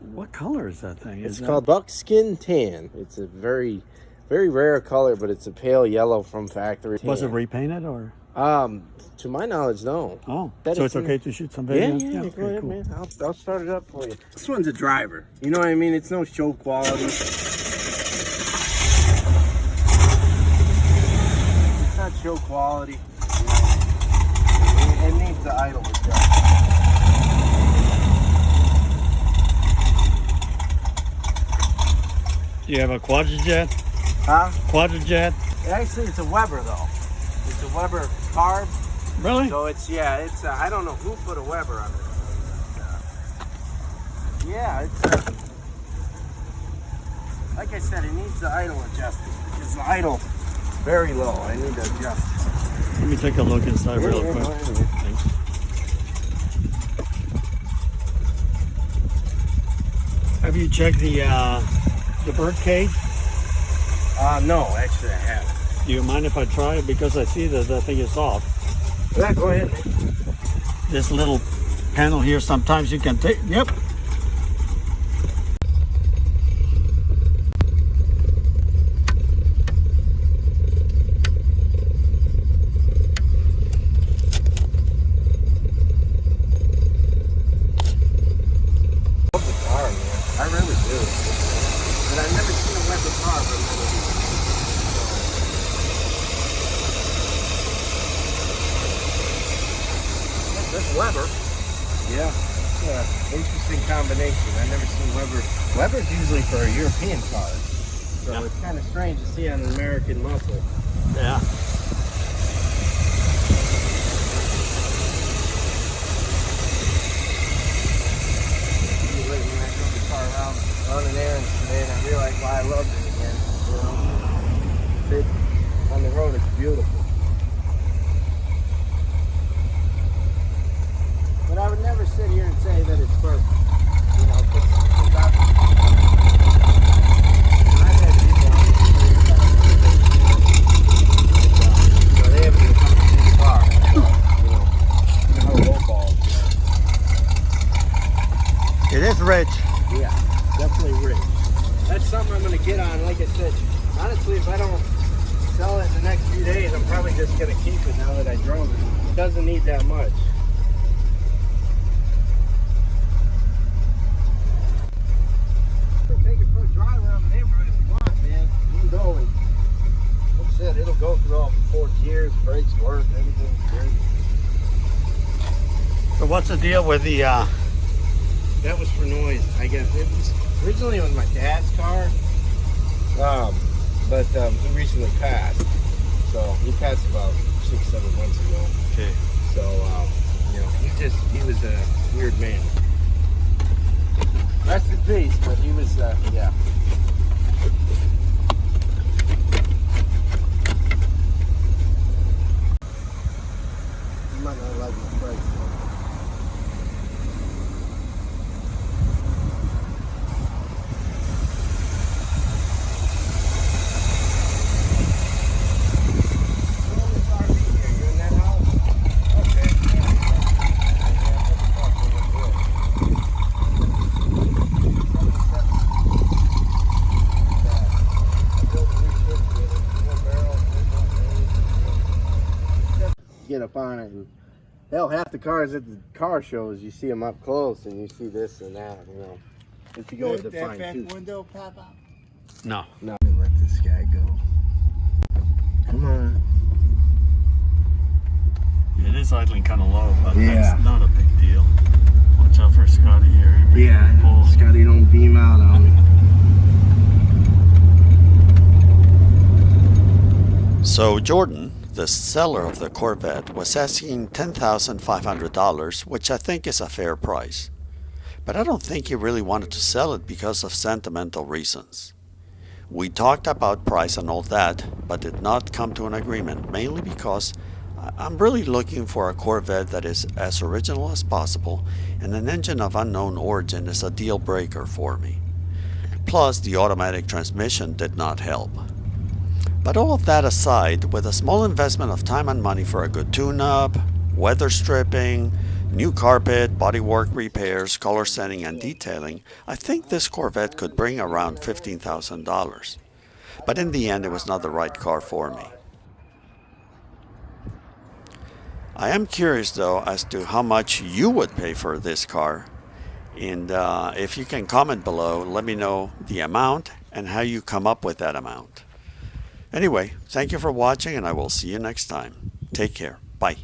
What color is that thing? It's called buckskin tan. It's a very, very rare color, but it's a pale yellow from factory. Was it repainted or? To my knowledge, no. Oh, so it's okay to shoot some video? Yeah, okay, go ahead, cool. man. I'll start it up for you. This one's a driver. You know what I mean? It's no show quality. It's not show quality. It needs the idle adjustment. Do you have a quadrijet? Huh? Quadrijet? Actually, it's a Weber, though. It's a Weber carb. Really? So it's I don't know who put a Weber on this thing. It's like I said, it needs the idle adjusted because the idle very low. I need to adjust. Let me take a look inside real quick. Thanks. Have you checked the bird cage? No, actually I haven't. Do you mind if I try it? Because I see that thing is off. Yeah, go ahead. This little panel here, sometimes you can take, yep. Love the car, man. I really do. But I've never seen a Weber car for This Weber. Yeah. It's an interesting combination. I've never seen Weber. Weber's usually for European cars. So it's kind of strange to see on an American muscle. Yeah. When I drove the car around running errands today, and I realized why I loved it again. You know, on the road, it's beautiful. But I would never sit here and say that it's perfect. You know, because I've had people on the street that they haven't even come too far. You know how low balls. It is rich. Yeah, definitely rich. That's something I'm going to get on. Like I said, honestly, if I don't sell it in the next few days, I'm probably just going to keep it now that I drove it. It doesn't need that much. Take it for a drive around the neighborhood if you want, man. You can go and, like I said, it'll go through all 4 gears, brakes work, everything's great. So what's the deal with the, That was for noise, I guess. It was originally it was my dad's car, but he recently passed. So he passed about 6-7 months ago. okay. So you know, he was a weird man. Rest in peace, but he was yeah. You might not like my brakes. Get up on it, and hell, half the cars at the car shows, you see them up close, and you see this and that. You know, if you go with the fine tooth. Window pop out. No. No, let this guy go. Come on. It is idling kind of low, but Yeah. that's not a big deal. Watch out for Scotty here. Yeah, Oh. Scotty, don't beam out on me. So Jordan, the seller of the Corvette, was asking $10,500, which I think is a fair price. But I don't think he really wanted to sell it because of sentimental reasons. We talked about price and all that, but did not come to an agreement, mainly because I'm really looking for a Corvette that is as original as possible, and an engine of unknown origin is a deal breaker for me. Plus, the automatic transmission did not help. But all of that aside, with a small investment of time and money for a good tune-up, weather stripping, New carpet, bodywork repairs, color sanding, and detailing, I think this Corvette could bring around $15,000. But in the end, it was not the right car for me. I am curious though as to how much you would pay for this car. And if you can comment below, let me know the amount and how you come up with that amount. Anyway, thank you for watching and I will see you next time. Take care. Bye.